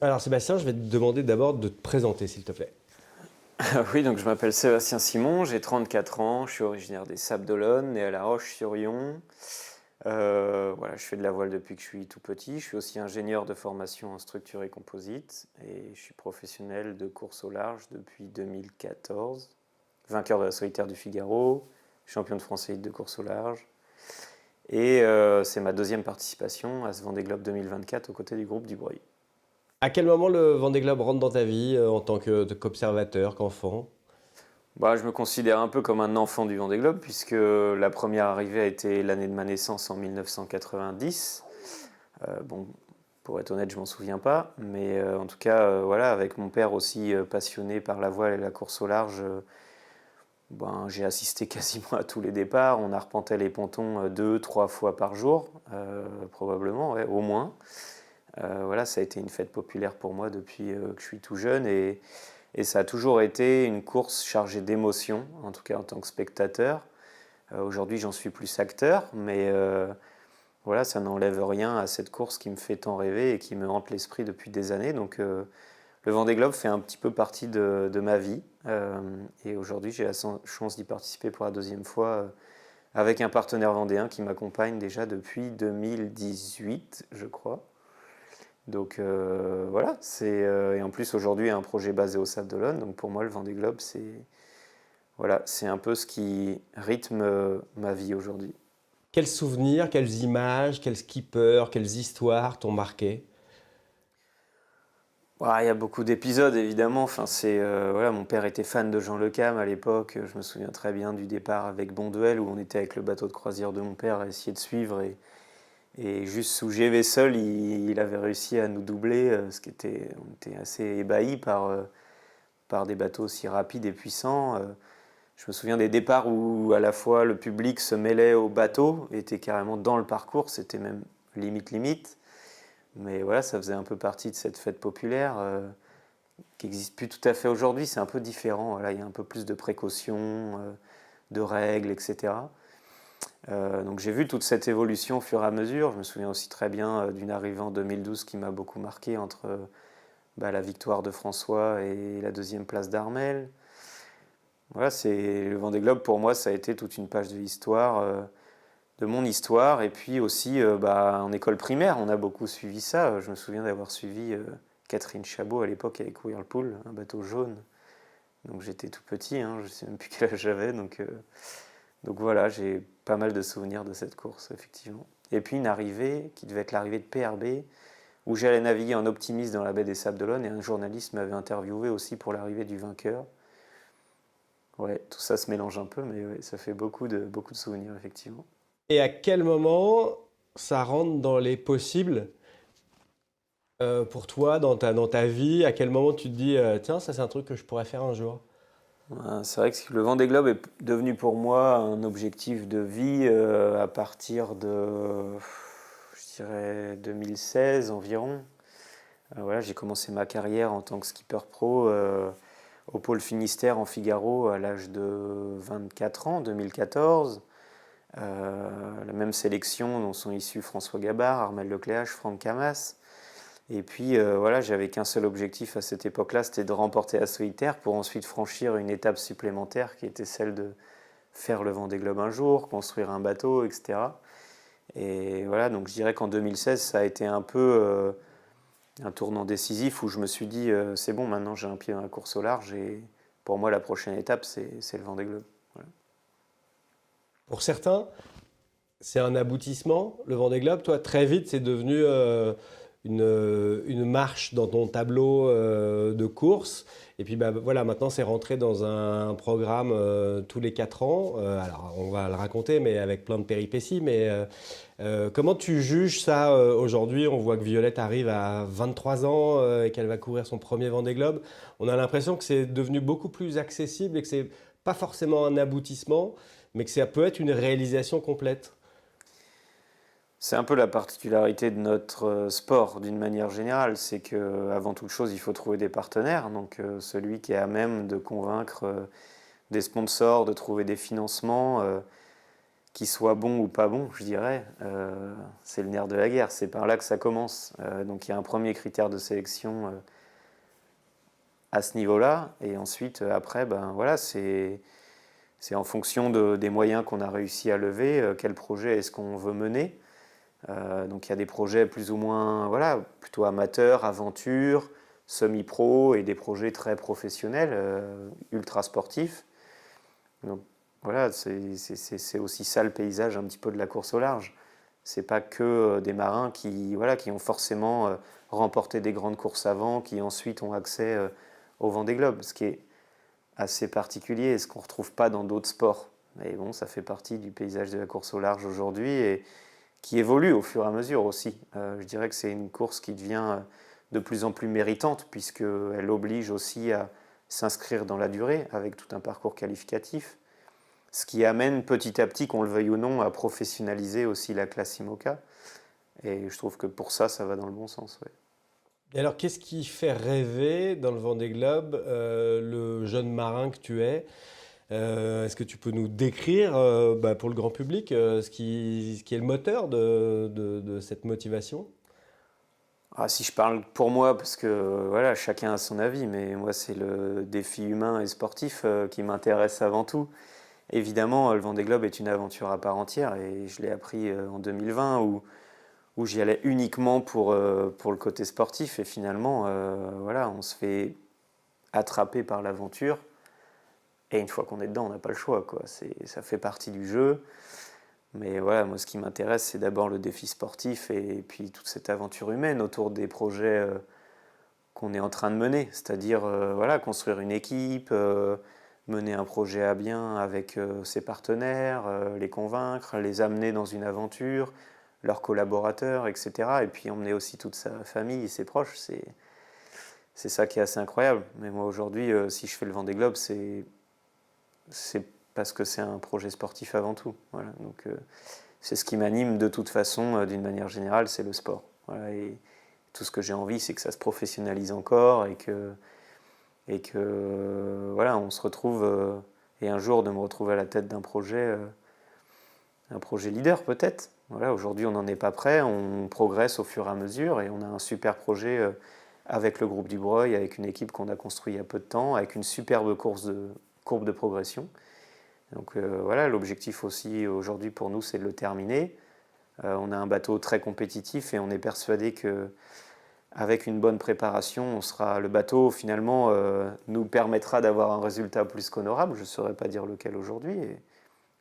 Alors Sébastien, je vais te demander d'abord de te présenter, s'il te plaît. Oui, donc je m'appelle Sébastien Simon, j'ai 34 ans, je suis originaire des Sables-d'Olonne, né à La Roche-sur-Yon. Voilà, je fais de la voile depuis que je suis tout petit. Je suis aussi ingénieur de formation en structure et composite et je suis professionnel de course au large depuis 2014. Vainqueur de la solitaire du Figaro, champion de France élite de course au large. Et c'est ma deuxième participation à ce Vendée Globe 2024 aux côtés du groupe Dubreuil. À quel moment le Vendée Globe rentre dans ta vie en tant qu'observateur, qu'enfant? Bah, je me considère un peu comme un enfant du Vendée Globe puisque la première arrivée a été l'année de ma naissance en 1990. Bon, pour être honnête, je m'en souviens pas, mais en tout cas, voilà, avec mon père aussi passionné par la voile et la course au large, ben, j'ai assisté quasiment à tous les départs. On arpentait les pontons deux, trois fois par jour, probablement, ouais, au moins. Voilà, ça a été une fête populaire pour moi depuis que je suis tout jeune et ça a toujours été une course chargée d'émotions, en tout cas en tant que spectateur. Aujourd'hui, j'en suis plus acteur, mais voilà, ça n'enlève rien à cette course qui me fait tant rêver et qui me hante l'esprit depuis des années. Donc le Vendée Globe fait un petit peu partie de ma vie. Et aujourd'hui, j'ai la chance d'y participer pour la deuxième fois avec un partenaire vendéen qui m'accompagne déjà depuis 2018, je crois. Donc voilà, et en plus aujourd'hui un projet basé au Sable d'Olonne. Donc pour moi, le Vendée Globe, c'est un peu ce qui rythme ma vie aujourd'hui. Quels souvenirs, quelles images, quels skippers, quelles histoires t'ont marqué? Ouais, il y a beaucoup d'épisodes évidemment. Enfin, voilà, mon père était fan de Jean Le Cam à l'époque. Je me souviens très bien du départ avec Bonduel où on était avec le bateau de croisière de mon père à essayer de suivre et juste sous GV seul, il avait réussi à nous doubler, on était assez ébahis par des bateaux aussi rapides et puissants. Je me souviens des départs où à la fois le public se mêlait au bateau, était carrément dans le parcours, c'était même limite limite. Mais voilà, ça faisait un peu partie de cette fête populaire qui n'existe plus tout à fait aujourd'hui. C'est un peu différent. Voilà, il y a un peu plus de précautions, de règles, etc. Donc j'ai vu toute cette évolution au fur et à mesure. Je me souviens aussi très bien d'une arrivée en 2012 qui m'a beaucoup marqué entre bah, la victoire de François et la deuxième place d'Armel. Voilà, c'est le Vendée Globe pour moi, ça a été toute une page de l'histoire, de mon histoire, et puis aussi bah, en école primaire, on a beaucoup suivi ça. Je me souviens d'avoir suivi Catherine Chabot à l'époque avec Whirlpool, un bateau jaune. Donc j'étais tout petit, hein, je ne sais même plus quel âge j'avais, donc voilà, j'ai pas mal de souvenirs de cette course, effectivement. Et puis une arrivée qui devait être l'arrivée de PRB, où j'allais naviguer en optimiste dans la baie des Sables-d'Olonne, et un journaliste m'avait interviewé aussi pour l'arrivée du vainqueur. Ouais, tout ça se mélange un peu, mais ouais, ça fait beaucoup de souvenirs, effectivement. Et à quel moment ça rentre dans les possibles pour toi, dans ta vie? À quel moment tu te dis, tiens, ça c'est un truc que je pourrais faire un jour? C'est vrai que le Vendée Globe est devenu pour moi un objectif de vie à partir de, je dirais, 2016 environ. Voilà, j'ai commencé ma carrière en tant que skipper pro au pôle Finistère en Figaro à l'âge de 24 ans, 2014. La même sélection dont sont issus François Gabard, Armel Lecléache, Franck Camas. Et puis voilà, j'avais qu'un seul objectif à cette époque-là, c'était de remporter la solitaire pour ensuite franchir une étape supplémentaire qui était celle de faire le Vendée Globe un jour, construire un bateau, etc. Et voilà, donc je dirais qu'en 2016, ça a été un peu un tournant décisif où je me suis dit c'est bon, maintenant j'ai un pied dans la course au large et pour moi la prochaine étape c'est le Vendée Globe. Voilà. Pour certains, c'est un aboutissement, le Vendée Globe. Toi, très vite, c'est devenu une marche dans ton tableau de course. Et puis, bah, voilà, maintenant, c'est rentré dans un programme tous les 4 ans. Alors, on va le raconter, mais avec plein de péripéties. Mais comment tu juges ça aujourd'hui? On voit que Violette arrive à 23 ans et qu'elle va courir son premier Vendée Globe. On a l'impression que c'est devenu beaucoup plus accessible et que c'est pas forcément un aboutissement, mais que ça peut être une réalisation complète. C'est un peu la particularité de notre sport d'une manière générale, c'est que avant toute chose il faut trouver des partenaires, donc celui qui est à même de convaincre des sponsors, de trouver des financements. qu'il soit bon ou pas bon, je dirais, c'est le nerf de la guerre. C'est par là que ça commence. Donc il y a un premier critère de sélection à ce niveau-là. Et ensuite, après, ben, voilà, c'est en fonction des moyens qu'on a réussi à lever, quel projet est-ce qu'on veut mener. Donc il y a des projets plus ou moins, voilà, plutôt amateurs, aventure, semi-pro et des projets très professionnels, ultra sportifs. Donc voilà, c'est aussi ça le paysage un petit peu de la course au large. C'est pas que des marins voilà, qui ont forcément remporté des grandes courses avant, qui ensuite ont accès au Vendée Globe, ce qui est assez particulier et ce qu'on ne retrouve pas dans d'autres sports. Mais bon, ça fait partie du paysage de la course au large aujourd'hui et qui évolue au fur et à mesure aussi. Je dirais que c'est une course qui devient de plus en plus méritante puisqu'elle oblige aussi à s'inscrire dans la durée avec tout un parcours qualificatif, ce qui amène petit à petit, qu'on le veuille ou non, à professionnaliser aussi la classe IMOCA. Et je trouve que pour ça, ça va dans le bon sens. Ouais. Et alors, qu'est-ce qui fait rêver dans le Vendée Globe le jeune marin que tu es? Est-ce que tu peux nous décrire pour le grand public ce qui est le moteur de cette motivation? Ah, si je parle pour moi, parce que voilà, chacun a son avis, mais moi c'est le défi humain et sportif qui m'intéresse avant tout. Évidemment, le Vendée Globe est une aventure à part entière et je l'ai appris en 2020 où j'y allais uniquement pour le côté sportif et finalement, voilà, on se fait attraper par l'aventure et une fois qu'on est dedans, on n'a pas le choix, quoi. Ça fait partie du jeu. Mais voilà, moi ce qui m'intéresse, c'est d'abord le défi sportif et puis toute cette aventure humaine autour des projets qu'on est en train de mener. C'est-à-dire voilà, construire une équipe, mener un projet à bien avec ses partenaires, les convaincre, les amener dans une aventure, leurs collaborateurs, etc. Et puis emmener aussi toute sa famille et ses proches. C'est ça qui est assez incroyable. Mais moi aujourd'hui, si je fais le Vendée Globe, c'est parce que c'est un projet sportif avant tout. Voilà, donc c'est ce qui m'anime de toute façon, d'une manière générale, c'est le sport. Voilà, et tout ce que j'ai envie, c'est que ça se professionnalise encore et que voilà, on se retrouve et un jour de me retrouver à la tête d'un projet, un projet leader peut-être. Voilà, aujourd'hui, on n'en est pas prêt, on progresse au fur et à mesure et on a un super projet avec le groupe du Breuil, avec une équipe qu'on a construite il y a peu de temps, avec une superbe courbe de progression. Donc voilà, l'objectif aussi aujourd'hui pour nous, c'est de le terminer. On a un bateau très compétitif et on est persuadé que avec une bonne préparation, le bateau finalement nous permettra d'avoir un résultat plus qu'honorable. Je ne saurais pas dire lequel aujourd'hui. Et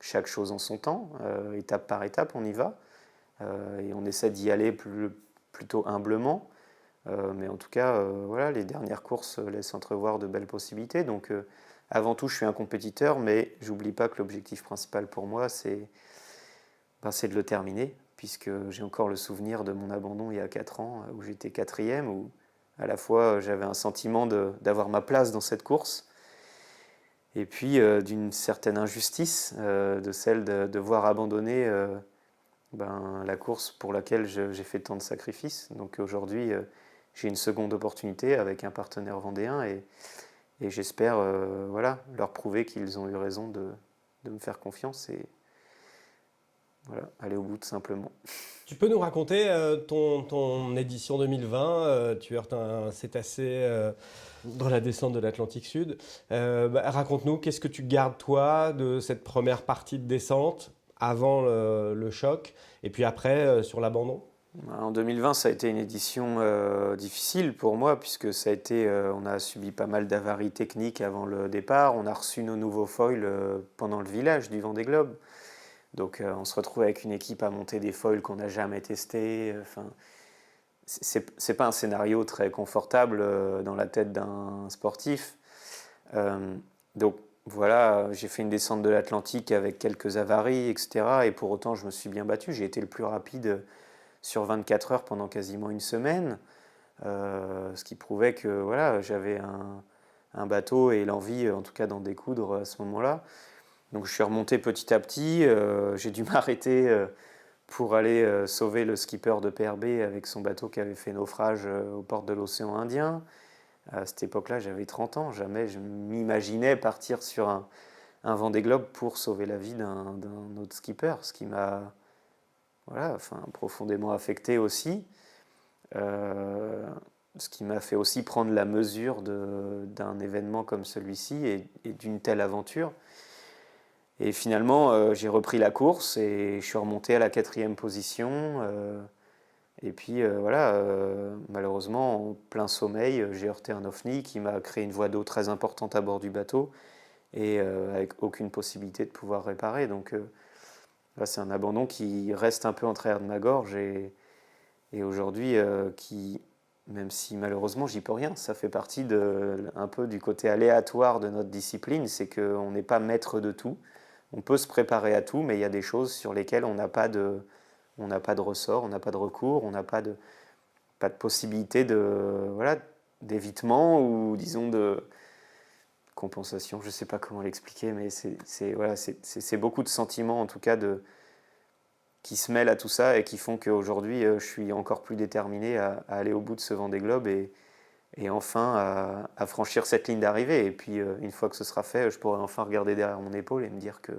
chaque chose en son temps, étape par étape, on y va. Et on essaie d'y aller plutôt humblement. Mais en tout cas, voilà, les dernières courses laissent entrevoir de belles possibilités. Donc avant tout, je suis un compétiteur, mais j'oublie pas que l'objectif principal pour moi, c'est de le terminer, puisque j'ai encore le souvenir de mon abandon il y a 4 ans, où j'étais quatrième, où à la fois j'avais un sentiment d'avoir ma place dans cette course, et puis d'une certaine injustice, de celle de voir abandonner la course pour laquelle j'ai fait tant de sacrifices. Donc aujourd'hui, j'ai une seconde opportunité avec un partenaire vendéen, et j'espère voilà, leur prouver qu'ils ont eu raison de me faire confiance et voilà, aller au bout tout simplement. Tu peux nous raconter ton édition 2020, tu heurtes un cétacé dans la descente de l'Atlantique Sud. Raconte-nous, qu'est-ce que tu gardes toi de cette première partie de descente avant le choc et puis après sur l'abandon? En 2020, ça a été une édition difficile pour moi puisque ça a été, on a subi pas mal d'avaries techniques avant le départ. On a reçu nos nouveaux foils pendant le village du Vendée Globe. Donc on se retrouve avec une équipe à monter des foils qu'on n'a jamais testés. Enfin, c'est pas un scénario très confortable dans la tête d'un sportif. Donc voilà, j'ai fait une descente de l'Atlantique avec quelques avaries, etc. Et pour autant, je me suis bien battu. J'ai été le plus rapide sur 24 heures pendant quasiment une semaine. Ce qui prouvait que voilà, j'avais un bateau et l'envie, en tout cas, d'en découdre à ce moment-là. Donc je suis remonté petit à petit, j'ai dû m'arrêter pour aller sauver le skipper de PRB avec son bateau qui avait fait naufrage aux portes de l'océan Indien. À cette époque-là, j'avais 30 ans, jamais je m'imaginais partir sur un Vendée Globe pour sauver la vie d'un autre skipper, ce qui m'a profondément affecté aussi, ce qui m'a fait aussi prendre la mesure d'un événement comme celui-ci et d'une telle aventure. Et finalement, j'ai repris la course et je suis remonté à la 4e position. Et puis malheureusement, en plein sommeil, j'ai heurté un ovni qui m'a créé une voie d'eau très importante à bord du bateau et avec aucune possibilité de pouvoir réparer. Donc là, c'est un abandon qui reste un peu en travers de ma gorge et aujourd'hui, même si malheureusement j'y peux rien, ça fait partie un peu du côté aléatoire de notre discipline, c'est qu'on n'est pas maître de tout. On peut se préparer à tout, mais il y a des choses sur lesquelles on n'a pas de ressort, on n'a pas de recours, on n'a pas de possibilité d'évitement ou disons de compensation. Je ne sais pas comment l'expliquer, mais c'est beaucoup de sentiments en tout cas qui se mêlent à tout ça et qui font qu'aujourd'hui je suis encore plus déterminé à aller au bout de ce Vendée Globe et enfin à franchir cette ligne d'arrivée. Et puis une fois que ce sera fait, je pourrai enfin regarder derrière mon épaule et me dire que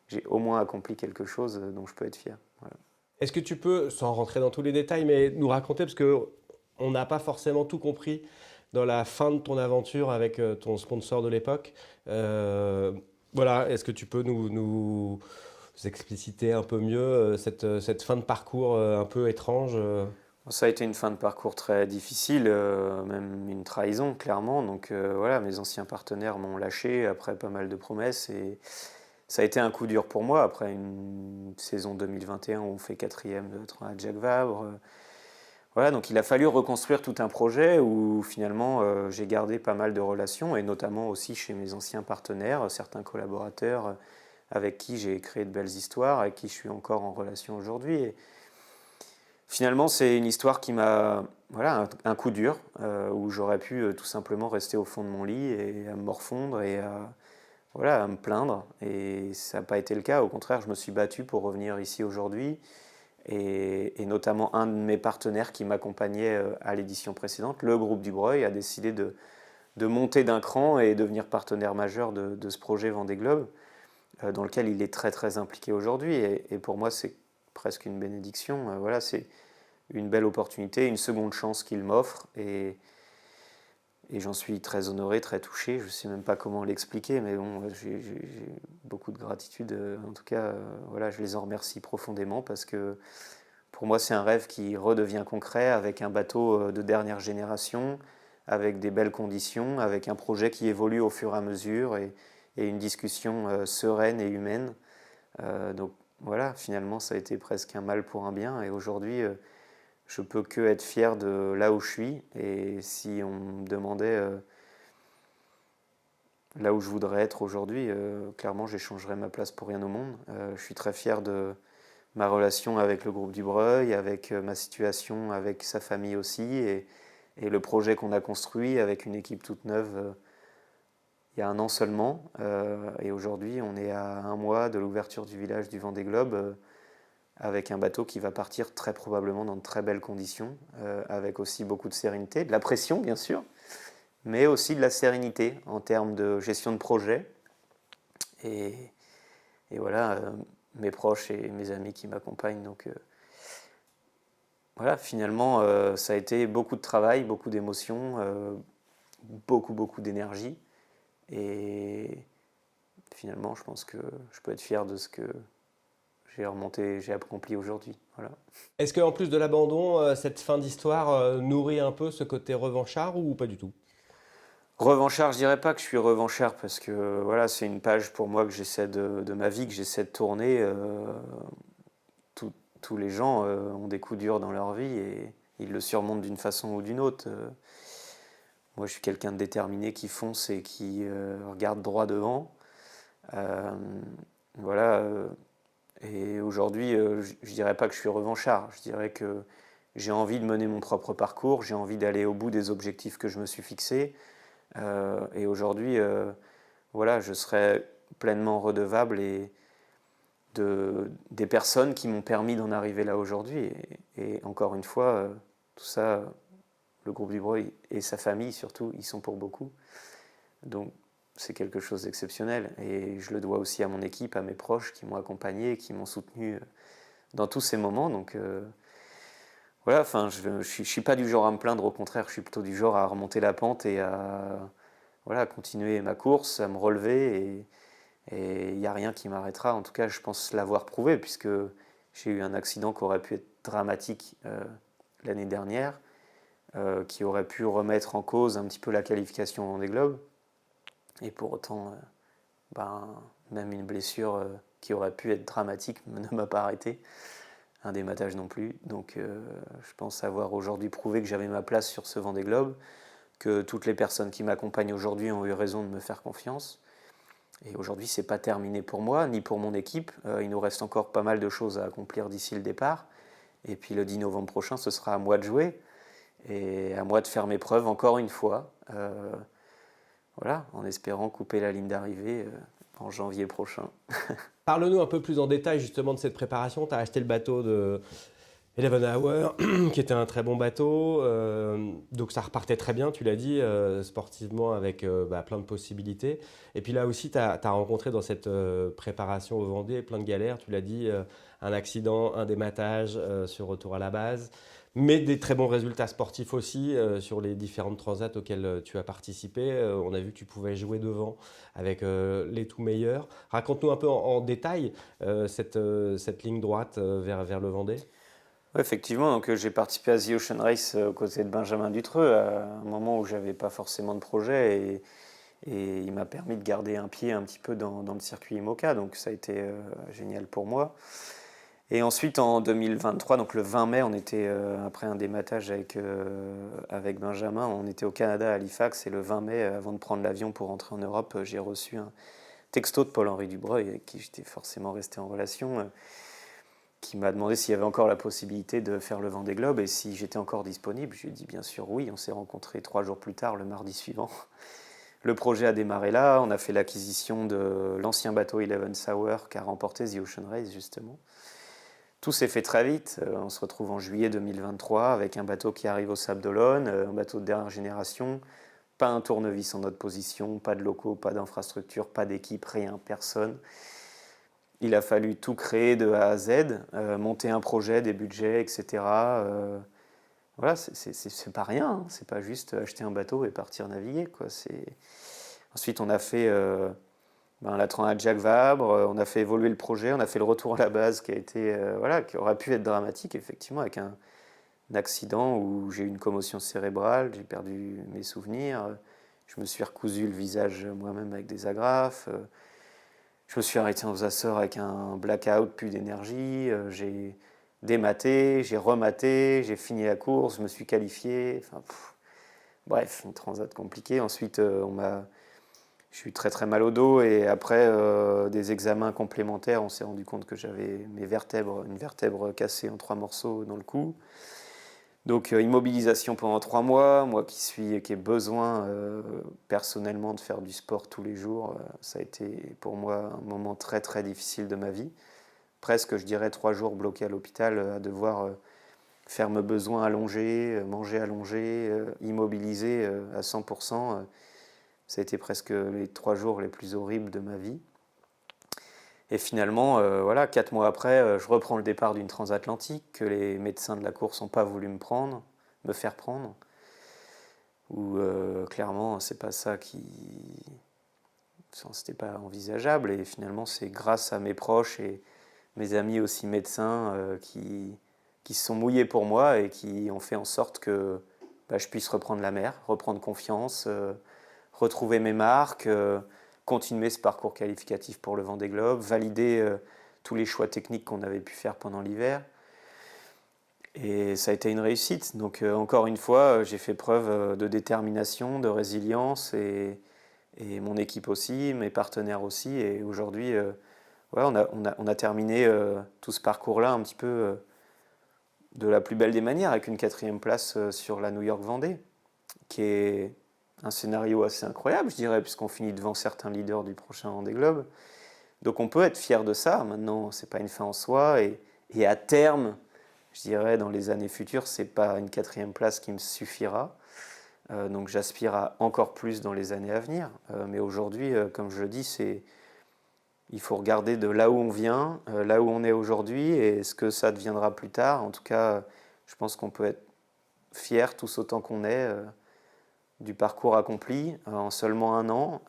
j'ai au moins accompli quelque chose dont je peux être fier. Voilà. Est-ce que tu peux, sans rentrer dans tous les détails, mais nous raconter, parce que on n'a pas forcément tout compris dans la fin de ton aventure avec ton sponsor de l'époque. Voilà, est-ce que tu peux nous expliciter un peu mieux cette fin de parcours un peu étrange Ça a été une fin de parcours très difficile, même une trahison, clairement. Donc mes anciens partenaires m'ont lâché après pas mal de promesses. Et ça a été un coup dur pour moi, après une saison 2021 où on fait 4e à Jacques Vabre. Donc il a fallu reconstruire tout un projet où finalement j'ai gardé pas mal de relations, et notamment aussi chez mes anciens partenaires, certains collaborateurs avec qui j'ai créé de belles histoires, avec qui je suis encore en relation aujourd'hui. Et finalement, c'est une histoire qui m'a... un coup dur, où j'aurais pu tout simplement rester au fond de mon lit et à me morfondre et à me plaindre. Et ça n'a pas été le cas. Au contraire, je me suis battu pour revenir ici aujourd'hui. Et notamment un de mes partenaires qui m'accompagnait à l'édition précédente, le groupe Dubreuil, a décidé de monter d'un cran et devenir partenaire majeur de ce projet Vendée Globe, dans lequel il est très très impliqué aujourd'hui. Et pour moi, c'est presque une bénédiction. C'est une belle opportunité, une seconde chance qu'il m'offre. Et j'en suis très honoré, très touché. Je ne sais même pas comment l'expliquer, mais bon, j'ai beaucoup de gratitude. En tout cas, je les en remercie profondément parce que pour moi, c'est un rêve qui redevient concret avec un bateau de dernière génération, avec des belles conditions, avec un projet qui évolue au fur et à mesure et une discussion sereine et humaine. Donc voilà, finalement, ça a été presque un mal pour un bien. Et aujourd'hui, je peux que être fier de là où je suis. Et si on me demandait là où je voudrais être aujourd'hui, clairement, j'échangerais ma place pour rien au monde. Je suis très fier de ma relation avec le groupe Dubreuil, avec ma situation, avec sa famille aussi, et le projet qu'on a construit avec une équipe toute neuve il y a un an seulement. Et aujourd'hui, on est à un mois de l'ouverture du village du Vendée Globe, avec un bateau qui va partir très probablement dans de très belles conditions, avec aussi beaucoup de sérénité, de la pression bien sûr, mais aussi de la sérénité en termes de gestion de projet. Et mes proches et mes amis qui m'accompagnent. Donc finalement, ça a été beaucoup de travail, beaucoup d'émotions, beaucoup d'énergie. Et finalement, je pense que je peux être fier de ce que j'ai accompli aujourd'hui. Voilà. Est-ce qu'en plus de l'abandon, cette fin d'histoire nourrit un peu ce côté revanchard ou pas du tout? Revanchard, je dirais pas que je suis revanchard parce que c'est une page pour moi que j'essaie de ma vie, que j'essaie de tourner. Tous les gens ont des coups durs dans leur vie et ils le surmontent d'une façon ou d'une autre. Moi, je suis quelqu'un de déterminé qui fonce et qui regarde droit devant. Et aujourd'hui, je dirais pas que je suis revanchard. Je dirais que j'ai envie de mener mon propre parcours, j'ai envie d'aller au bout des objectifs que je me suis fixés. Et aujourd'hui, je serai pleinement redevable des personnes qui m'ont permis d'en arriver là aujourd'hui. Et encore une fois, tout ça, le groupe Dubreuil et sa famille surtout, ils sont pour beaucoup. Donc c'est quelque chose d'exceptionnel. Et je le dois aussi à mon équipe, à mes proches qui m'ont accompagné, qui m'ont soutenu dans tous ces moments. Donc voilà, enfin, je suis pas du genre à me plaindre, au contraire, je suis plutôt du genre à remonter la pente et à voilà, continuer ma course, à me relever. Et il n'y a rien qui m'arrêtera. En tout cas, je pense l'avoir prouvé, puisque j'ai eu un accident qui aurait pu être dramatique l'année dernière, qui aurait pu remettre en cause un petit peu la qualification au Vendée Globe. Et pour autant, même une blessure qui aurait pu être dramatique ne m'a pas arrêté. Un dématage non plus. Donc je pense avoir aujourd'hui prouvé que j'avais ma place sur ce Vendée Globe, que toutes les personnes qui m'accompagnent aujourd'hui ont eu raison de me faire confiance. Et aujourd'hui, c'est pas terminé pour moi, ni pour mon équipe. Il nous reste encore pas mal de choses à accomplir d'ici le départ. Et puis le 10 novembre prochain, ce sera à moi de jouer et à moi de faire mes preuves encore une fois. Voilà, en espérant couper la ligne d'arrivée en janvier prochain. Parle-nous un peu plus en détail justement de cette préparation. Tu as acheté le bateau de 11 Hour, qui était un très bon bateau. Donc ça repartait très bien, tu l'as dit, sportivement, avec plein de possibilités. Et puis là aussi, tu as rencontré dans cette préparation au Vendée plein de galères. Tu l'as dit, un accident, un dématage sur retour à la base. Mais des très bons résultats sportifs aussi sur les différentes transats auxquelles tu as participé. On a vu que tu pouvais jouer devant avec les tout meilleurs. Raconte-nous un peu en détail cette ligne droite vers le Vendée. Ouais, effectivement, donc j'ai participé à The Ocean Race aux côtés de Benjamin Dutreux à un moment où j'avais pas forcément de projet et il m'a permis de garder un pied un petit peu dans le circuit IMOCA, donc ça a été génial pour moi. Et ensuite en 2023, donc le 20 mai, on était après un dématage avec Benjamin, on était au Canada à Halifax et le 20 mai, avant de prendre l'avion pour rentrer en Europe, j'ai reçu un texto de Paul-Henri Dubreuil avec qui j'étais forcément resté en relation. Qui m'a demandé s'il y avait encore la possibilité de faire le Vendée Globe et si j'étais encore disponible. Je lui ai dit bien sûr oui. On s'est rencontrés 3 jours plus tard, le mardi suivant. Le projet a démarré là. On a fait l'acquisition de l'ancien bateau 11 Hour qui a remporté The Ocean Race justement. Tout s'est fait très vite. On se retrouve en juillet 2023 avec un bateau qui arrive au Sable d'Olonne, un bateau de dernière génération. Pas un tournevis en notre position, pas de locaux, pas d'infrastructure, pas d'équipe, rien, personne. Il a fallu tout créer de A à Z, monter un projet, des budgets, etc. Voilà, c'est pas rien, hein. C'est pas juste acheter un bateau et partir naviguer, quoi. Ensuite, on a fait la Transat Jacques Vabre, on a fait évoluer le projet, on a fait le retour à la base qui a été, qui aurait pu être dramatique, effectivement, avec un accident où j'ai eu une commotion cérébrale, j'ai perdu mes souvenirs, je me suis recousu le visage moi-même avec des agrafes. Je me suis arrêté aux Açores avec un blackout, plus d'énergie. J'ai dématé, j'ai rematé, j'ai fini la course, je me suis qualifié. Enfin, bref, une transat compliquée. Ensuite, je suis très très mal au dos et après des examens complémentaires, on s'est rendu compte que j'avais une vertèbre cassée en 3 morceaux dans le cou. Donc immobilisation pendant 3 mois, moi qui ai besoin personnellement de faire du sport tous les jours, ça a été pour moi un moment très très difficile de ma vie. Presque, je dirais, 3 jours bloqué à l'hôpital à devoir faire mes besoins allongés, manger allongé, immobilisé à 100%. Ça a été presque les 3 jours les plus horribles de ma vie. Et finalement, 4 mois après, je reprends le départ d'une transatlantique que les médecins de la course n'ont pas voulu me faire prendre. Où clairement, c'est pas ça c'était pas envisageable. Et finalement, c'est grâce à mes proches et mes amis aussi médecins qui se sont mouillés pour moi et qui ont fait en sorte que je puisse reprendre la mer, reprendre confiance, retrouver mes marques. Continuer ce parcours qualificatif pour le Vendée Globe, valider tous les choix techniques qu'on avait pu faire pendant l'hiver. Et ça a été une réussite. Donc encore une fois, j'ai fait preuve de détermination, de résilience et mon équipe aussi, mes partenaires aussi. Et aujourd'hui, on a terminé tout ce parcours-là un petit peu de la plus belle des manières, avec une 4e place sur la New York Vendée, qui est un scénario assez incroyable, je dirais, puisqu'on finit devant certains leaders du prochain Vendée Globe. Donc on peut être fier de ça. Maintenant, c'est pas une fin en soi. Et à terme, je dirais, dans les années futures, c'est pas une 4e place qui me suffira. Donc j'aspire à encore plus dans les années à venir. Mais aujourd'hui, comme je le dis, il faut regarder de là où on vient, là où on est aujourd'hui et ce que ça deviendra plus tard. En tout cas, je pense qu'on peut être fiers tous autant qu'on est du parcours accompli en seulement 1 an,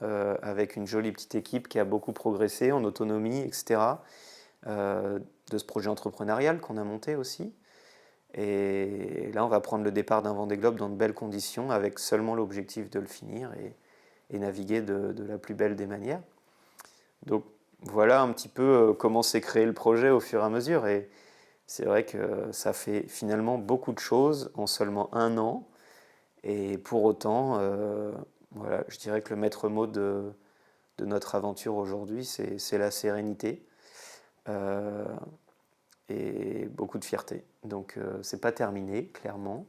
avec une jolie petite équipe qui a beaucoup progressé en autonomie, etc. De ce projet entrepreneurial qu'on a monté aussi. Et là, on va prendre le départ d'un Vendée Globe dans de belles conditions, avec seulement l'objectif de le finir et naviguer de la plus belle des manières. Donc voilà un petit peu comment s'est créé le projet au fur et à mesure. Et c'est vrai que ça fait finalement beaucoup de choses en seulement 1 an. Et pour autant, voilà, je dirais que le maître mot de notre aventure aujourd'hui, c'est la sérénité et beaucoup de fierté. Donc c'est pas terminé, clairement.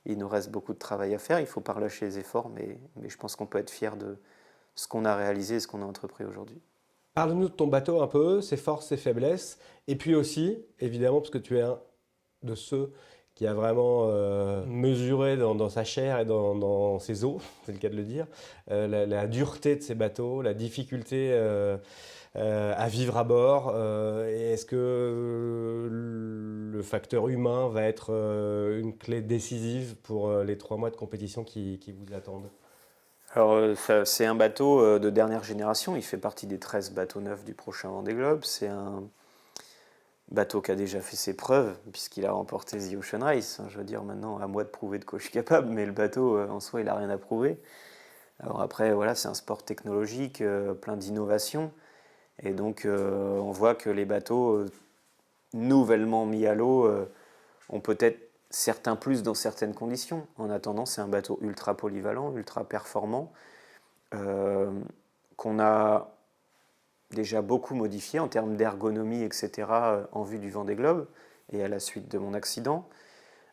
Il nous reste beaucoup de travail à faire. Il ne faut pas relâcher les efforts, mais je pense qu'on peut être fier de ce qu'on a réalisé et ce qu'on a entrepris aujourd'hui. Parle-nous de ton bateau un peu, ses forces, ses faiblesses, et puis aussi, évidemment, parce que tu es un de ceux qui a vraiment mesuré dans sa chair et dans ses os, c'est le cas de le dire, la dureté de ces bateaux, la difficulté à vivre à bord. Et est-ce que le facteur humain va être une clé décisive pour les 3 mois de compétition qui vous attendent? Alors, c'est un bateau de dernière génération. Il fait partie des 13 bateaux neufs du prochain Vendée Globe. C'est un bateau qui a déjà fait ses preuves, puisqu'il a remporté The Ocean Race. Je veux dire, maintenant, à moi de prouver de quoi je suis capable, mais le bateau, en soi, il n'a rien à prouver. Alors après, voilà, c'est un sport technologique, plein d'innovations. Et donc, on voit que les bateaux nouvellement mis à l'eau ont peut-être certains plus dans certaines conditions. En attendant, c'est un bateau ultra polyvalent, ultra performant, qu'on a déjà beaucoup modifié en termes d'ergonomie, etc., en vue du Vendée Globe et à la suite de mon accident.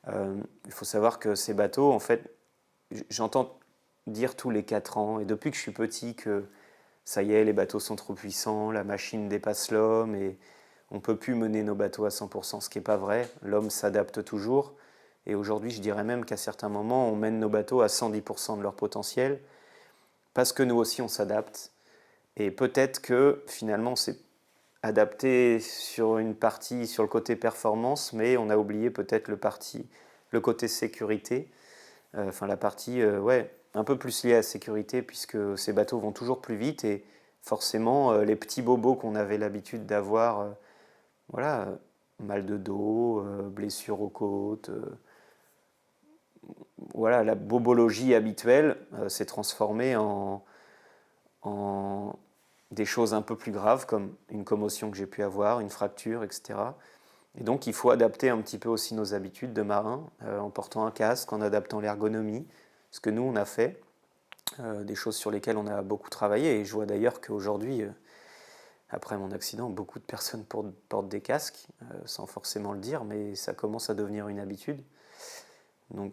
Il faut savoir que ces bateaux, en fait, j'entends dire tous les 4 ans, et depuis que je suis petit, que ça y est, les bateaux sont trop puissants, la machine dépasse l'homme, et on ne peut plus mener nos bateaux à 100%, ce qui n'est pas vrai. L'homme s'adapte toujours, et aujourd'hui, je dirais même qu'à certains moments, on mène nos bateaux à 110% de leur potentiel, parce que nous aussi, on s'adapte. Et peut-être que finalement, c'est adapté sur une partie, sur le côté performance, mais on a oublié peut-être le côté sécurité, enfin la partie ouais, un peu plus liée à la sécurité, puisque ces bateaux vont toujours plus vite et forcément les petits bobos qu'on avait l'habitude d'avoir, voilà, mal de dos, blessures aux côtes, voilà, la bobologie habituelle s'est transformée en des choses un peu plus graves comme une commotion que j'ai pu avoir, une fracture, etc. Et donc il faut adapter un petit peu aussi nos habitudes de marin en portant un casque, en adaptant l'ergonomie, ce que nous on a fait, des choses sur lesquelles on a beaucoup travaillé. Et je vois d'ailleurs qu'aujourd'hui, après mon accident, beaucoup de personnes portent des casques, sans forcément le dire, mais ça commence à devenir une habitude. Donc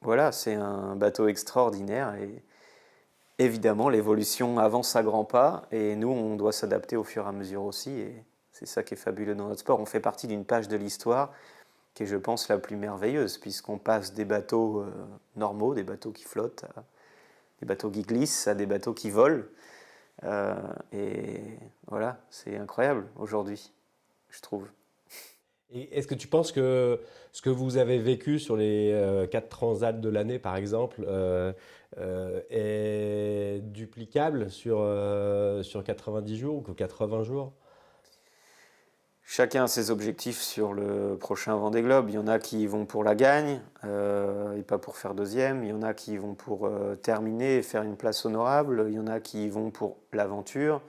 voilà, c'est un bateau extraordinaire et évidemment l'évolution avance à grands pas et nous on doit s'adapter au fur et à mesure aussi et c'est ça qui est fabuleux dans notre sport. On fait partie d'une page de l'histoire qui est je pense la plus merveilleuse puisqu'on passe des bateaux normaux, des bateaux qui flottent, à des bateaux qui glissent, à des bateaux qui volent. Et voilà, c'est incroyable aujourd'hui, je trouve. Et est-ce que tu penses que ce que vous avez vécu sur les 4 transats de l'année, par exemple, est duplicable sur 90 jours ou 80 jours? Chacun a ses objectifs sur le prochain Vendée Globe. Il y en a qui vont pour la gagne et pas pour faire deuxième. Il y en a qui vont pour terminer et faire une place honorable. Il y en a qui vont pour l'aventure.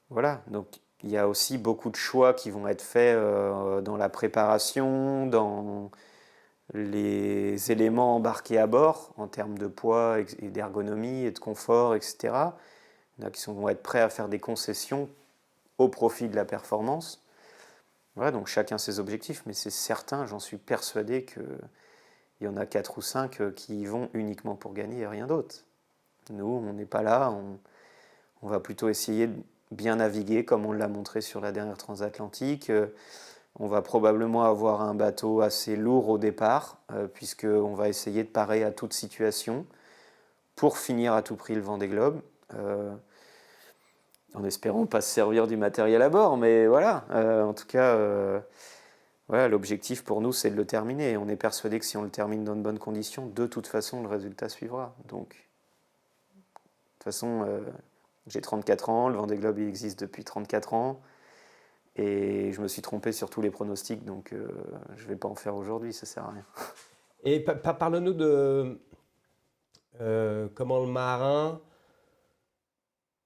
Voilà, donc il y a aussi beaucoup de choix qui vont être faits dans la préparation, dans les éléments embarqués à bord en termes de poids et d'ergonomie et de confort, etc. Il y en a qui vont être prêts à faire des concessions au profit de la performance. Voilà, donc chacun ses objectifs, mais c'est certain, j'en suis persuadé qu'il y en a 4 ou 5 qui y vont uniquement pour gagner et rien d'autre. Nous, on n'est pas là, on va plutôt essayer de bien naviguer comme on l'a montré sur la dernière transatlantique, On va probablement avoir un bateau assez lourd au départ, puisqu'on va essayer de parer à toute situation pour finir à tout prix le Vendée Globe, en espérant pas se servir du matériel à bord, mais voilà, en tout cas, voilà, l'objectif pour nous, c'est de le terminer. On est persuadé que si on le termine dans de bonnes conditions, de toute façon, le résultat suivra. Donc, de toute façon, j'ai 34 ans, le Vendée Globe il existe depuis 34 ans, et je me suis trompé sur tous les pronostics, donc je ne vais pas en faire aujourd'hui, ça sert à rien. Et parle-nous de comment le marin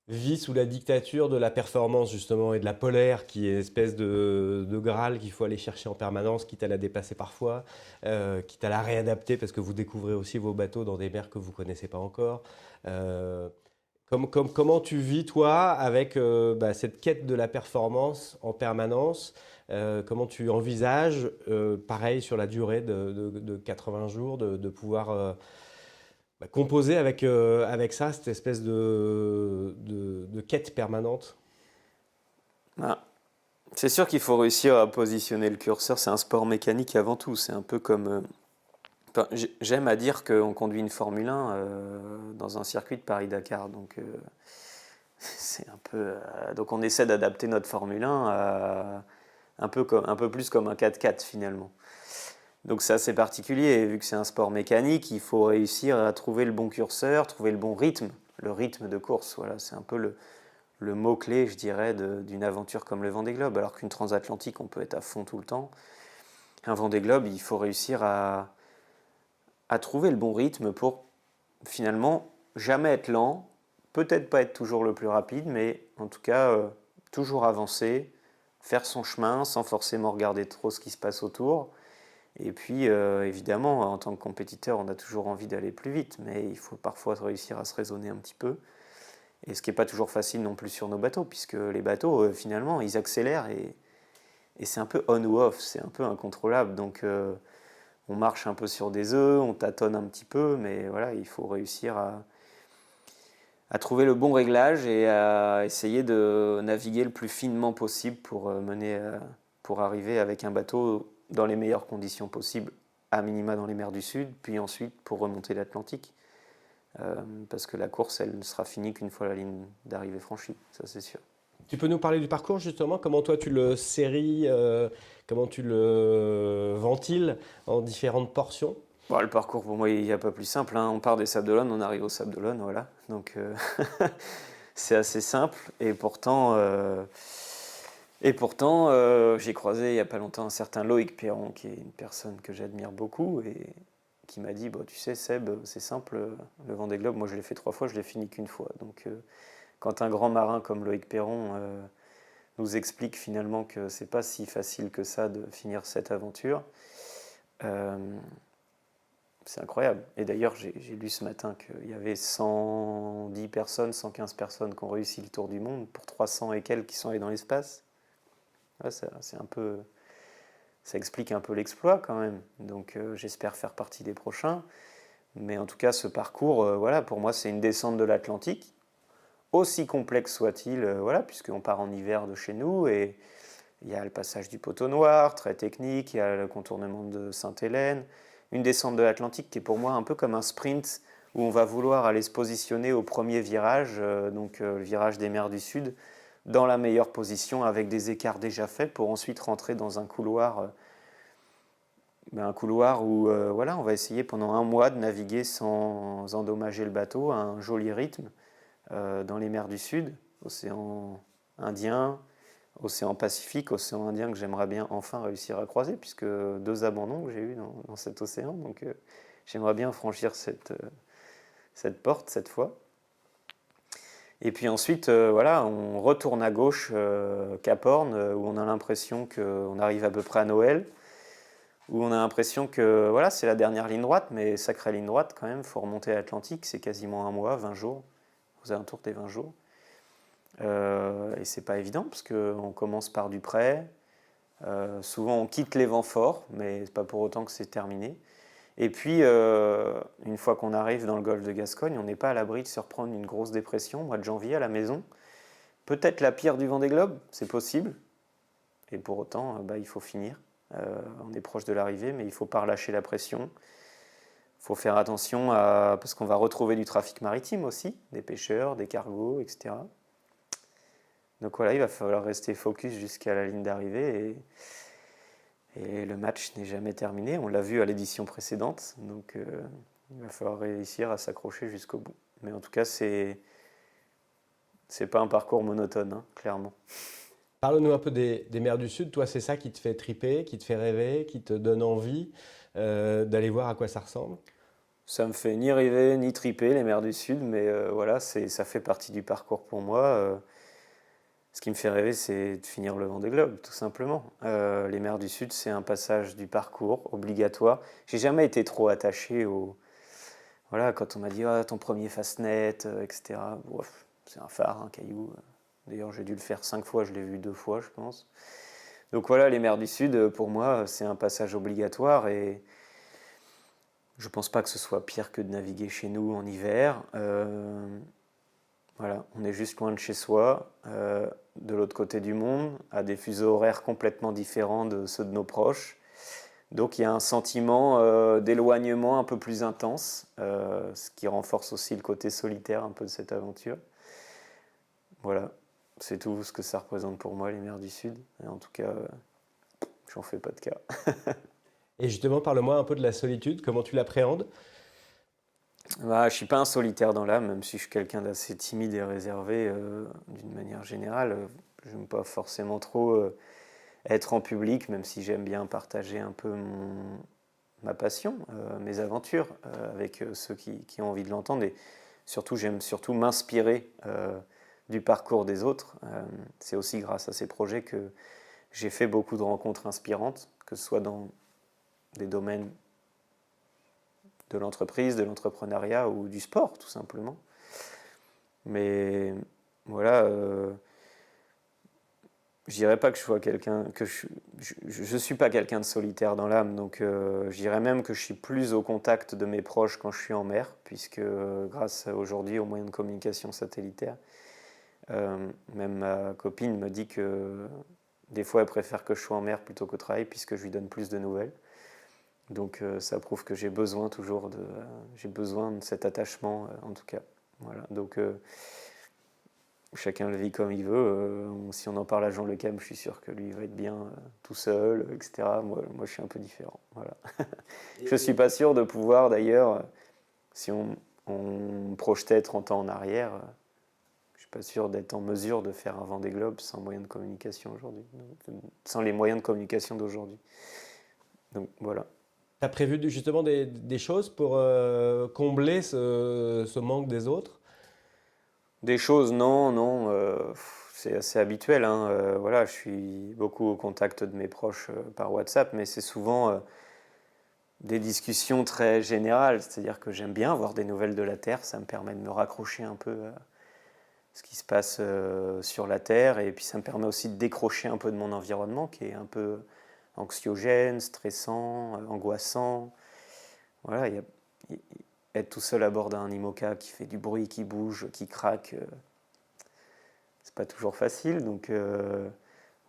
vit sous la dictature de la performance justement et de la polaire qui est une espèce de Graal qu'il faut aller chercher en permanence, quitte à la dépasser parfois, quitte à la réadapter parce que vous découvrez aussi vos bateaux dans des mers que vous ne connaissez pas encore. Euh, comment tu vis toi avec cette quête de la performance en permanence? Comment tu envisages, pareil sur la durée de 80 jours, de pouvoir composer avec ça, cette espèce de quête permanente? Ah, c'est sûr qu'il faut réussir à positionner le curseur, c'est un sport mécanique avant tout, c'est un peu comme... enfin, j'aime à dire qu'on conduit une Formule 1 dans un circuit de Paris-Dakar, donc c'est un peu... donc on essaie d'adapter notre Formule 1 à un peu plus comme un 4x4 finalement. Donc c'est assez particulier, et vu que c'est un sport mécanique, il faut réussir à trouver le bon curseur, trouver le bon rythme, le rythme de course. Voilà, c'est un peu le mot-clé, je dirais, d'une aventure comme le Vendée Globe. Alors qu'une transatlantique, on peut être à fond tout le temps. Un Vendée Globe, il faut réussir à trouver le bon rythme pour finalement jamais être lent, peut-être pas être toujours le plus rapide, mais en tout cas toujours avancer, faire son chemin sans forcément regarder trop ce qui se passe autour. Et puis, évidemment, en tant que compétiteur, on a toujours envie d'aller plus vite, mais il faut parfois réussir à se raisonner un petit peu. Et ce qui n'est pas toujours facile non plus sur nos bateaux, puisque les bateaux, finalement, ils accélèrent et c'est un peu on ou off, c'est un peu incontrôlable. Donc, on marche un peu sur des œufs, on tâtonne un petit peu, mais voilà, il faut réussir à trouver le bon réglage et à essayer de naviguer le plus finement possible pour arriver avec un bateau dans les meilleures conditions possibles, à minima dans les mers du Sud, puis ensuite pour remonter l'Atlantique. Parce que la course, elle ne sera finie qu'une fois la ligne d'arrivée franchie, ça c'est sûr. Tu peux nous parler du parcours justement, comment toi tu le séries, comment tu le ventiles en différentes portions? Bon, le parcours pour moi il n'y a pas plus simple, hein. On part des Sables d'Olonne, on arrive aux Sables d'Olonne, voilà. Donc c'est assez simple et pourtant, j'ai croisé il n'y a pas longtemps un certain Loïc Perron qui est une personne que j'admire beaucoup et qui m'a dit, bah, tu sais Seb, c'est simple, le Vendée Globe, moi je l'ai fait 3 fois, je l'ai fini qu'une fois. Donc quand un grand marin comme Loïc Perron nous explique finalement que c'est pas si facile que ça de finir cette aventure, euh, c'est incroyable. Et d'ailleurs, j'ai lu ce matin qu'il y avait 110 personnes, 115 personnes qui ont réussi le tour du monde pour 300 et quelques qui sont allés dans l'espace. Ouais, c'est un peu, ça explique un peu l'exploit quand même. Donc j'espère faire partie des prochains. Mais en tout cas, ce parcours, voilà, pour moi, c'est une descente de l'Atlantique, aussi complexe soit-il, voilà, puisqu'on part en hiver de chez nous et il y a le passage du Poteau Noir, très technique, il y a le contournement de Sainte-Hélène, une descente de l'Atlantique qui est pour moi un peu comme un sprint où on va vouloir aller se positionner au premier virage, donc le virage des mers du Sud, dans la meilleure position avec des écarts déjà faits pour ensuite rentrer dans un couloir où voilà, on va essayer pendant un mois de naviguer sans endommager le bateau à un joli rythme dans les mers du Sud, océan Indien, océan Pacifique, océan Indien que j'aimerais bien enfin réussir à croiser, puisque 2 abandons que j'ai eus dans cet océan, donc j'aimerais bien franchir cette porte cette fois. Et puis ensuite, voilà, on retourne à gauche, Cap Horn, où on a l'impression qu'on arrive à peu près à Noël, où on a l'impression que voilà, c'est la dernière ligne droite, mais sacrée ligne droite quand même, il faut remonter à l'Atlantique, c'est quasiment un mois, 20 jours, aux alentours des 20 jours. Et c'est pas évident parce qu'on commence par du près. Souvent on quitte les vents forts, mais c'est pas pour autant que c'est terminé. Et puis une fois qu'on arrive dans le golfe de Gascogne, on n'est pas à l'abri de se reprendre une grosse dépression, mois de janvier à la maison. Peut-être la pire du Vendée Globe, c'est possible. Et pour autant, il faut finir. On est proche de l'arrivée, mais il ne faut pas relâcher la pression. Il faut faire attention parce qu'on va retrouver du trafic maritime aussi, des pêcheurs, des cargos, etc. Donc voilà, il va falloir rester focus jusqu'à la ligne d'arrivée et le match n'est jamais terminé. On l'a vu à l'édition précédente, donc il va falloir réussir à s'accrocher jusqu'au bout. Mais en tout cas, c'est pas un parcours monotone, hein, clairement. Parle-nous un peu des mers du Sud. Toi, c'est ça qui te fait triper, qui te fait rêver, qui te donne envie d'aller voir à quoi ça ressemble? Ça me fait ni rêver ni triper les mers du Sud, mais voilà, ça fait partie du parcours pour moi. Ce qui me fait rêver, c'est de finir le Vendée Globe, tout simplement. Les mers du Sud, c'est un passage du parcours obligatoire. J'ai jamais été trop attaché au... Voilà, quand on m'a dit ah, ton premier Fastnet, etc. Bref, c'est un phare, un caillou. D'ailleurs, j'ai dû le faire 5 fois, je l'ai vu 2 fois, je pense. Donc voilà, les mers du Sud, pour moi, c'est un passage obligatoire et je pense pas que ce soit pire que de naviguer chez nous en hiver. Voilà, on est juste loin de chez soi, de l'autre côté du monde, à des fuseaux horaires complètement différents de ceux de nos proches. Donc il y a un sentiment d'éloignement un peu plus intense, ce qui renforce aussi le côté solitaire un peu de cette aventure. Voilà, c'est tout ce que ça représente pour moi, les mers du Sud. Et en tout cas, j'en fais pas de cas. Et justement, parle-moi un peu de la solitude, comment tu l'appréhendes? Je ne suis pas un solitaire dans l'âme, même si je suis quelqu'un d'assez timide et réservé d'une manière générale. Je n'aime pas forcément trop être en public, même si j'aime bien partager un peu ma passion, mes aventures avec ceux qui ont envie de l'entendre. Et surtout, j'aime surtout m'inspirer du parcours des autres. C'est aussi grâce à ces projets que j'ai fait beaucoup de rencontres inspirantes, que ce soit dans des domaines de l'entreprise, de l'entrepreneuriat ou du sport, tout simplement. Mais voilà, je dirais pas que je sois quelqu'un, que je suis pas quelqu'un de solitaire dans l'âme, donc je dirais même que je suis plus au contact de mes proches quand je suis en mer, puisque grâce aujourd'hui aux moyens de communication satellitaires, même ma copine me dit que des fois elle préfère que je sois en mer plutôt qu'au travail, puisque je lui donne plus de nouvelles. Donc ça prouve que j'ai besoin de cet attachement en tout cas. Voilà. Donc chacun le vit comme il veut. Si on en parle à Jean Le Cam, je suis sûr que lui va être bien tout seul, etc. Moi je suis un peu différent. Voilà. Je suis pas sûr de pouvoir d'ailleurs, si on projetait 30 ans en arrière, je suis pas sûr d'être en mesure de faire un Vendée Globe sans moyens de communication aujourd'hui, sans les moyens de communication d'aujourd'hui. Donc voilà. Tu as prévu justement des choses pour combler ce manque des autres? Des choses, non, non, c'est assez habituel, hein. Voilà, je suis beaucoup au contact de mes proches par WhatsApp, mais c'est souvent des discussions très générales, c'est-à-dire que j'aime bien avoir des nouvelles de la Terre, ça me permet de me raccrocher un peu à ce qui se passe sur la Terre, et puis ça me permet aussi de décrocher un peu de mon environnement, qui est un peu anxiogène, stressant, angoissant. Voilà, être tout seul à bord d'un IMOCA qui fait du bruit, qui bouge, qui craque, c'est pas toujours facile. Donc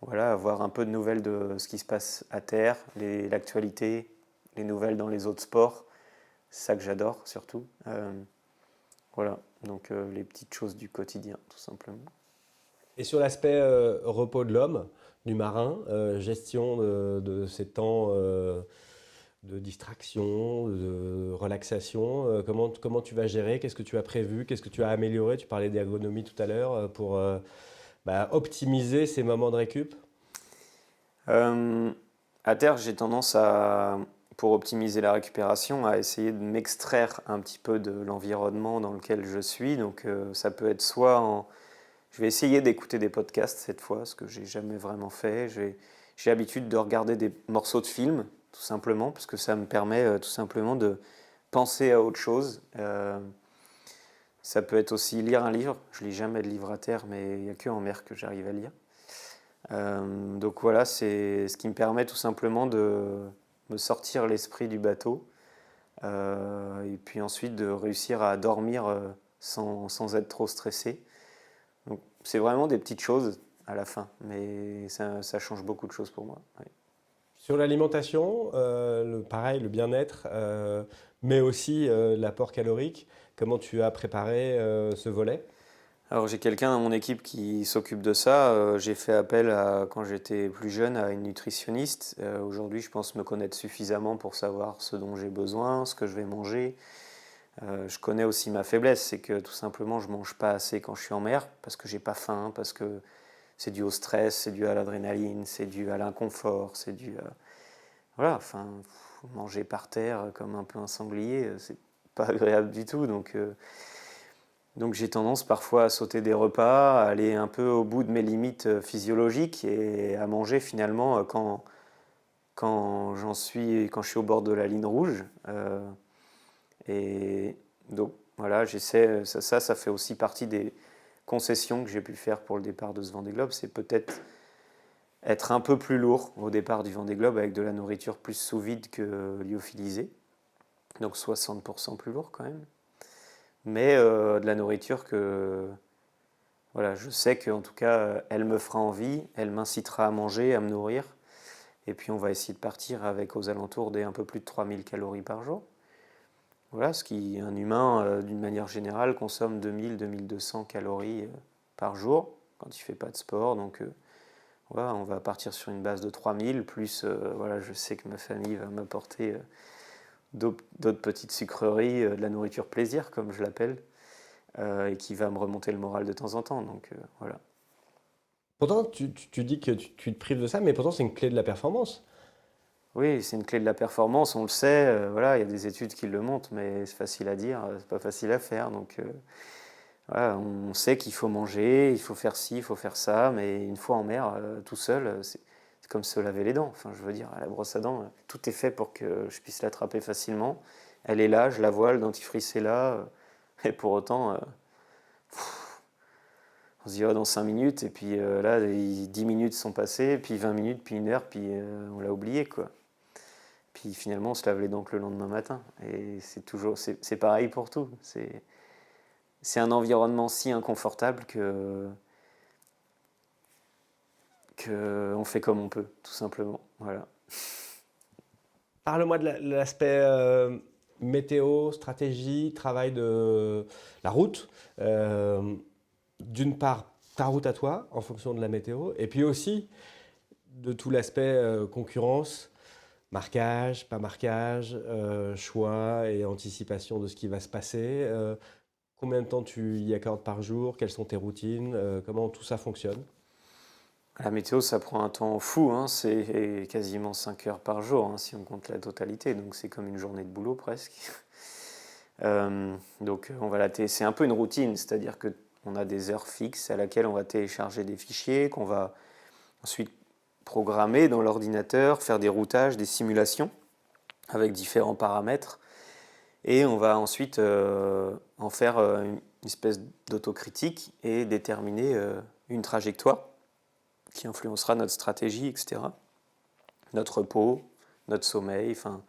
voilà, avoir un peu de nouvelles de ce qui se passe à terre, l'actualité, les nouvelles dans les autres sports, c'est ça que j'adore surtout. Voilà, donc les petites choses du quotidien, tout simplement. Et sur l'aspect repos de l'homme, du marin, gestion de ces temps de distraction, de relaxation, comment tu vas gérer? Qu'est-ce que tu as prévu? Qu'est-ce que tu as amélioré? Tu parlais d'ergonomie tout à l'heure pour optimiser ces moments de récup. À terre, j'ai tendance pour optimiser la récupération, à essayer de m'extraire un petit peu de l'environnement dans lequel je suis. Donc ça peut être je vais essayer d'écouter des podcasts cette fois, ce que j'ai jamais vraiment fait. J'ai l'habitude de regarder des morceaux de films, tout simplement, parce que ça me permet tout simplement de penser à autre chose. Ça peut être aussi lire un livre. Je lis jamais de livre à terre, mais il n'y a que en mer que j'arrive à lire. Donc voilà, c'est ce qui me permet tout simplement de me sortir l'esprit du bateau et puis ensuite de réussir à dormir sans être trop stressé. Donc c'est vraiment des petites choses à la fin. Mais ça change beaucoup de choses pour moi. Oui. Sur l'alimentation, pareil, le bien-être, mais aussi l'apport calorique, comment tu as préparé ce volet? Alors j'ai quelqu'un dans mon équipe qui s'occupe de ça. J'ai fait appel quand j'étais plus jeune à une nutritionniste. Aujourd'hui, je pense me connaître suffisamment pour savoir ce dont j'ai besoin, ce que je vais manger. Je connais aussi ma faiblesse, c'est que tout simplement je mange pas assez quand je suis en mer parce que j'ai pas faim, parce que c'est dû au stress, c'est dû à l'adrénaline, c'est dû à l'inconfort, c'est dû à... Voilà, enfin, manger par terre comme un peu un sanglier, c'est pas agréable du tout. Donc j'ai tendance parfois à sauter des repas, à aller un peu au bout de mes limites physiologiques et à manger finalement quand je suis au bord de la ligne rouge. Et donc voilà, j'essaie, ça fait aussi partie des concessions que j'ai pu faire pour le départ de ce Vendée Globe. C'est peut-être être un peu plus lourd au départ du Vendée Globe avec de la nourriture plus sous vide que lyophilisée. Donc 60% plus lourd quand même. Mais de la nourriture que voilà, je sais qu'en tout cas, elle me fera envie, elle m'incitera à manger, à me nourrir. Et puis on va essayer de partir avec aux alentours des un peu plus de 3000 calories par jour. Voilà, ce qui, un humain, d'une manière générale, consomme 2000-2200 calories par jour quand il ne fait pas de sport. Donc voilà, on va partir sur une base de 3000, plus voilà, je sais que ma famille va m'apporter d'autres petites sucreries, de la nourriture plaisir, comme je l'appelle, et qui va me remonter le moral de temps en temps. Donc voilà. Pourtant, tu dis que tu te prives de ça, mais pourtant c'est une clé de la performance. Oui, c'est une clé de la performance, on le sait, voilà, il y a des études qui le montrent, mais c'est facile à dire, c'est pas facile à faire. Donc voilà, on sait qu'il faut manger, il faut faire ci, il faut faire ça, mais une fois en mer, tout seul, c'est comme se laver les dents. Enfin, je veux dire, à la brosse à dents, tout est fait pour que je puisse l'attraper facilement. Elle est là, je la vois, le dentifrice est là, et pour autant, on se dit, oh, dans 5 minutes, et puis là, 10 minutes sont passées, puis 20 minutes, puis 1 heure, puis on l'a oublié, quoi. Puis finalement, on se lave les dents que le lendemain matin. Et c'est pareil pour tout. C'est un environnement si inconfortable que on fait comme on peut, tout simplement. Voilà. Parle-moi de l'aspect météo, stratégie, travail de la route. Euh, D'une part, ta route à toi, en fonction de la météo, et puis aussi de tout l'aspect concurrence, marquage, pas marquage, choix et anticipation de ce qui va se passer. Combien de temps tu y accordes par jour? Quelles sont tes routines? Comment tout ça fonctionne? La météo, ça prend un temps fou, hein. C'est quasiment 5 heures par jour, hein, si on compte la totalité. Donc c'est comme une journée de boulot presque. Donc c'est un peu une routine, c'est-à-dire qu'on a des heures fixes à laquelle on va télécharger des fichiers, qu'on va ensuite programmer dans l'ordinateur, faire des routages, des simulations avec différents paramètres. Et on va ensuite en faire une espèce d'autocritique et déterminer une trajectoire qui influencera notre stratégie, etc. Notre repos, notre sommeil, enfin,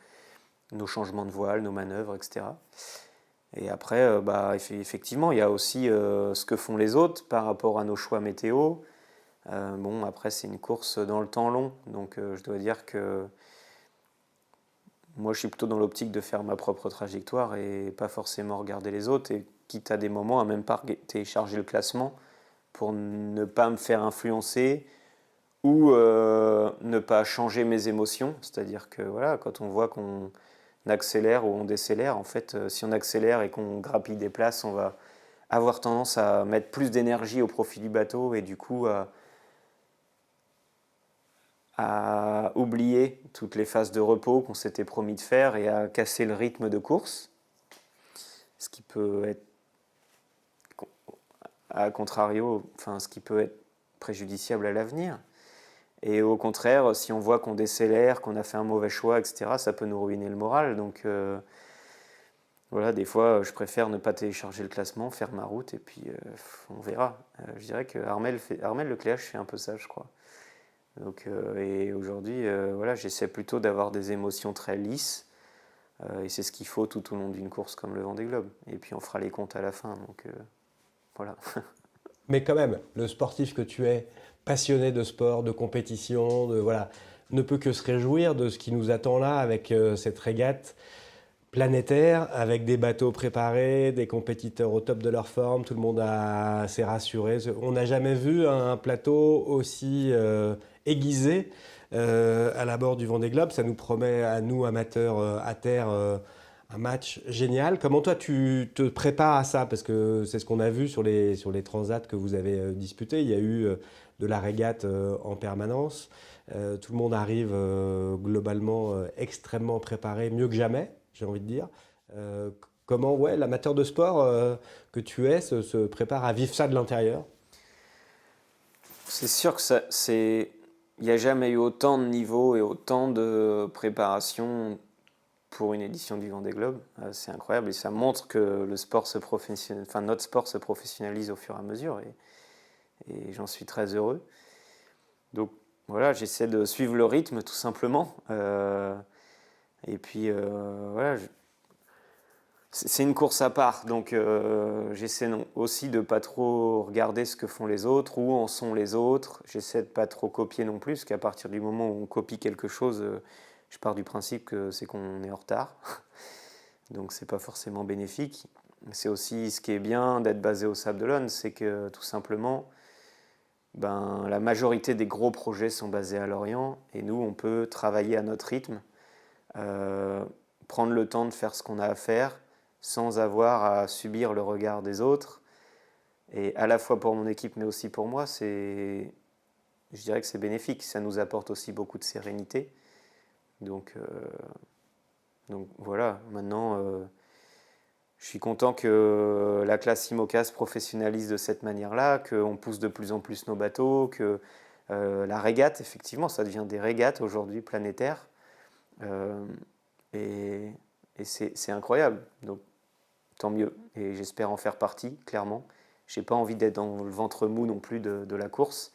nos changements de voile, nos manœuvres, etc. Et après, effectivement, il y a aussi ce que font les autres par rapport à nos choix météo. Bon, après, c'est une course dans le temps long, donc je dois dire que moi, je suis plutôt dans l'optique de faire ma propre trajectoire et pas forcément regarder les autres, et quitte à des moments à même pas télécharger le classement pour ne pas me faire influencer ou ne pas changer mes émotions. C'est-à-dire que voilà, quand on voit qu'on accélère ou on décélère, en fait, si on accélère et qu'on grappille des places, on va avoir tendance à mettre plus d'énergie au profit du bateau et du coup à oublier toutes les phases de repos qu'on s'était promis de faire et à casser le rythme de course, ce qui peut être, à contrario, enfin, ce qui peut être préjudiciable à l'avenir. Et au contraire, si on voit qu'on décélère, qu'on a fait un mauvais choix, etc., ça peut nous ruiner le moral. Donc voilà, des fois, je préfère ne pas télécharger le classement, faire ma route, et puis on verra. Je dirais que Armel Lecléache fait un peu ça, je crois. Donc, et aujourd'hui, voilà, j'essaie plutôt d'avoir des émotions très lisses, et c'est ce qu'il faut tout au long d'une course comme le Vendée Globe. Et puis on fera les comptes à la fin, donc voilà. Mais quand même, le sportif que tu es, passionné de sport, de compétition, voilà, ne peut que se réjouir de ce qui nous attend là avec cette régate planétaire, avec des bateaux préparés, des compétiteurs au top de leur forme, tout le monde s'est rassuré. On n'a jamais vu un plateau aussi aiguisé à la bord du Vendée Globe. Ça nous promet à nous, amateurs à terre, un match génial. Comment toi tu te prépares à ça? Parce que c'est ce qu'on a vu sur les transats que vous avez disputés. Il y a eu de la régate en permanence. Tout le monde arrive globalement extrêmement préparé, mieux que jamais, j'ai envie de dire. Euh, Comment ouais, l'amateur de sport que tu es se prépare à vivre ça de l'intérieur? C'est sûr que il n'y a jamais eu autant de niveaux et autant de préparation pour une édition du Vendée Globe. C'est incroyable et ça montre que notre sport se professionnalise au fur et à mesure et j'en suis très heureux. Donc voilà, j'essaie de suivre le rythme tout simplement. Et puis voilà, c'est une course à part, donc j'essaie aussi de pas trop regarder ce que font les autres, où en sont les autres. J'essaie de pas trop copier non plus, parce qu'à partir du moment où on copie quelque chose, je pars du principe que c'est qu'on est en retard. Donc c'est pas forcément bénéfique. C'est aussi ce qui est bien d'être basé au Sable d'Olonne, c'est que tout simplement, ben, la majorité des gros projets sont basés à Lorient, et nous on peut travailler à notre rythme, euh, prendre le temps de faire ce qu'on a à faire, sans avoir à subir le regard des autres. Et à la fois pour mon équipe, mais aussi pour moi, je dirais que c'est bénéfique. Ça nous apporte aussi beaucoup de sérénité. Donc, voilà, maintenant, je suis content que la classe IMOCA se professionnalise de cette manière-là, qu'on pousse de plus en plus nos bateaux, que la régate, effectivement, ça devient des régates aujourd'hui planétaires. Euh, et c'est incroyable. Donc, tant mieux. Et j'espère en faire partie, clairement. J'ai pas envie d'être dans le ventre mou non plus de la course.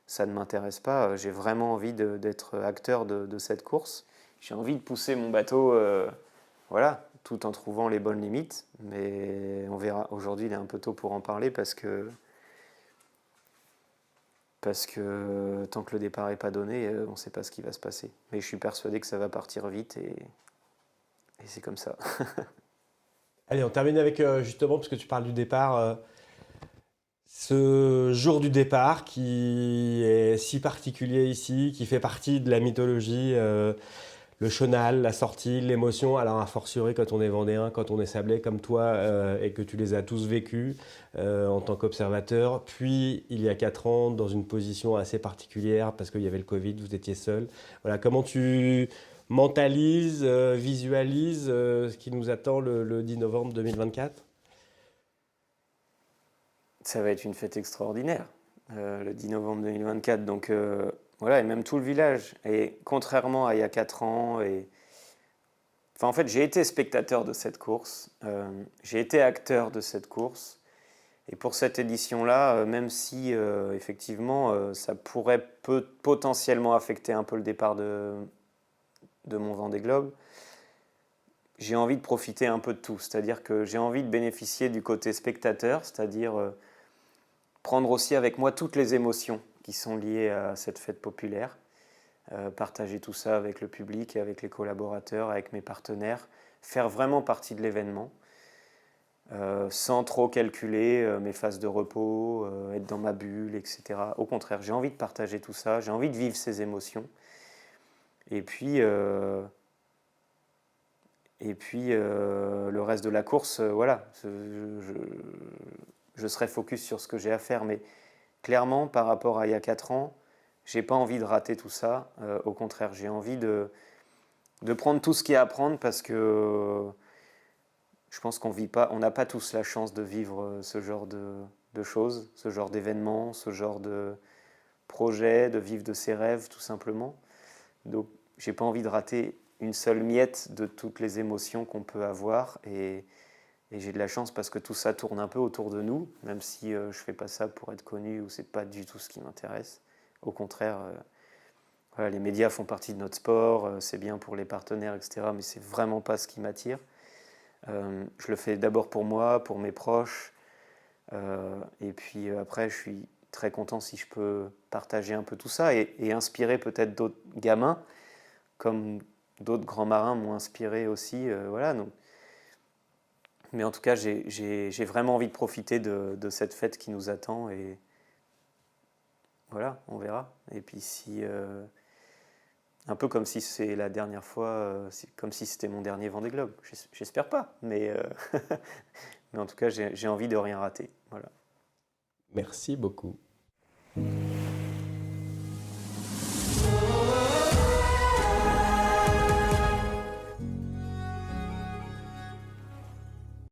Ça ne m'intéresse pas. J'ai vraiment envie d'être acteur de cette course. J'ai envie de pousser mon bateau, voilà, tout en trouvant les bonnes limites. Mais on verra. Aujourd'hui, il est un peu tôt pour en parler parce que tant que le départ n'est pas donné, on ne sait pas ce qui va se passer. Mais je suis persuadé que ça va partir vite et c'est comme ça. Allez, on termine avec justement, parce que tu parles du départ, ce jour du départ qui est si particulier ici, qui fait partie de la mythologie, le chenal, la sortie, l'émotion. Alors, a fortiori, quand on est vendéen, quand on est sablé comme toi et que tu les as tous vécus en tant qu'observateur. Puis, il y a 4 ans, dans une position assez particulière parce qu'il y avait le Covid, vous étiez seul. Voilà, comment tu mentalises, visualises ce qui nous attend le 10 novembre 2024? Ça va être une fête extraordinaire, le 10 novembre 2024. Donc voilà, et même tout le village. Et contrairement à il y a 4 ans, enfin, en fait, j'ai été spectateur de cette course, j'ai été acteur de cette course. Et pour cette édition-là, même si effectivement ça pourrait potentiellement affecter un peu le départ de mon Vendée Globe, j'ai envie de profiter un peu de tout. C'est-à-dire que j'ai envie de bénéficier du côté spectateur, c'est-à-dire prendre aussi avec moi toutes les émotions qui sont liées à cette fête populaire, partager tout ça avec le public et avec les collaborateurs, avec mes partenaires, faire vraiment partie de l'événement, sans trop calculer mes phases de repos, être dans ma bulle, etc. Au contraire, j'ai envie de partager tout ça, j'ai envie de vivre ces émotions. Et puis, le reste de la course, voilà, je serai focus sur ce que j'ai à faire. Mais clairement, par rapport à il y a 4 ans, j'ai pas envie de rater tout ça. Au contraire, j'ai envie de prendre tout ce qu'il y a à prendre parce que je pense on n'a pas tous la chance de vivre ce genre de choses, ce genre d'événements, ce genre de projet, de vivre de ses rêves tout simplement. Donc, j'ai pas envie de rater une seule miette de toutes les émotions qu'on peut avoir et j'ai de la chance parce que tout ça tourne un peu autour de nous, même si je fais pas ça pour être connu ou c'est pas du tout ce qui m'intéresse. Au contraire, voilà, les médias font partie de notre sport, c'est bien pour les partenaires, etc. Mais c'est vraiment pas ce qui m'attire. Je le fais d'abord pour moi, pour mes proches, Et puis après, je suis très content si je peux partager un peu tout ça et inspirer peut-être d'autres gamins, comme d'autres grands marins m'ont inspiré aussi. Voilà, donc. Mais en tout cas, j'ai vraiment envie de profiter de cette fête qui nous attend et voilà, on verra. Et puis un peu comme si c'est la dernière fois, comme si c'était mon dernier Vendée Globe. J'espère pas, mais en tout cas, j'ai envie de rien rater. Voilà. Merci beaucoup.